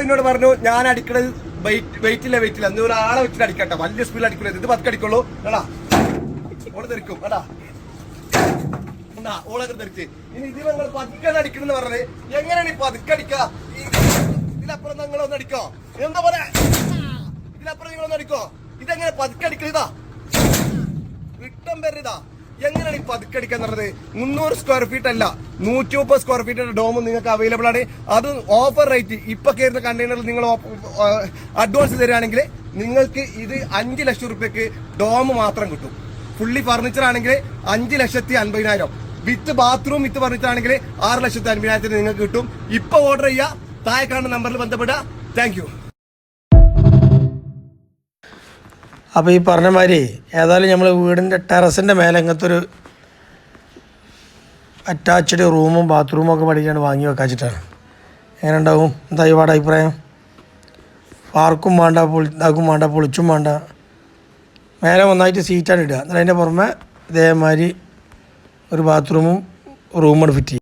എന്നോട് പറഞ്ഞു ഞാൻ അടിക്കണത് വെയിറ്റില്ല എന്ന് ഒരാളെ വെച്ചിട്ട് അടിക്കട്ടെ, വലിയ സ്പീഡിൽ അടിക്കുന്നത്. ഇത് പതുക്കെ അടിക്കുള്ളൂ. എടാ ഓള് തെറിക്കും. എടാ ഓളൊക്കെ തെറിച്ച്. ഇനി ഇത് നിങ്ങൾ പതുക്കെ അടിക്കണെന്ന് പറഞ്ഞത് എങ്ങനെയാണ് ഈ പതുക്കെ അടിക്കുക? ഇതിലപ്പുറം നിങ്ങളൊന്ന് അടിക്കോ? എന്താ പറയാ, ഇതിലപ്പുറം നിങ്ങളൊന്ന് അടിക്കോ? ഇതെങ്ങനെ പതുക്കെ അടിക്കണതാ? റിട്ടം വരുന്നതാ. എങ്ങനെയാണ് ഈ പതുക്കടിക്കാന്ന് പറഞ്ഞത്? 300 സ്ക്വയർ ഫീറ്റ് അല്ല, 130 സ്ക്വയർ ഫീറ്റിന്റെ ഡോം നിങ്ങൾക്ക് അവൈലബിൾ ആണ്. അത് ഓഫർ റേറ്റ്. ഇപ്പൊ കയറുന്ന കണ്ടെയ്നറിൽ നിങ്ങൾ അഡ്വാൻസ് തരികയാണെങ്കിൽ നിങ്ങൾക്ക് ഇത് 5 ലക്ഷം റുപ്യക്ക് ഡോം മാത്രം കിട്ടും. ഫുള്ളി ഫർണിച്ചർ ആണെങ്കിൽ 5,50,000. വിത്ത് ബാത്റൂം വിത്ത് ഫർണിച്ചർ ആണെങ്കിൽ 6,50,000 നിങ്ങൾക്ക് കിട്ടും. ഇപ്പൊ ഓർഡർ ചെയ്യുക, താഴെ കാണുന്ന നമ്പറിൽ ബന്ധപ്പെടുക. Thank you. അപ്പോൾ ഈ പറഞ്ഞ മാതിരി ഏതായാലും നമ്മൾ വീടിൻ്റെ ടെറസിൻ്റെ മേലെ ഇങ്ങനത്തെ ഒരു അറ്റാച്ച്ഡ് റൂമും ബാത്റൂമും ഒക്കെ പഠിക്കാണ്ട് വാങ്ങി വെക്കാച്ചിട്ടാണ്. എങ്ങനെ ഉണ്ടാവും? എന്താ ഒരുപാട് അഭിപ്രായം? പാർക്കും വേണ്ട, ഇതാക്കും വേണ്ട, പൊളിച്ചും വേണ്ട. മേലെ ഒന്നായിട്ട് സീറ്റാണ് ഇടുക. എന്നിട്ട് അതിൻ്റെ പുറമെ ഇതേമാതിരി ഒരു ബാത്റൂമും റൂമും ഫിറ്റ് ചെയ്യും.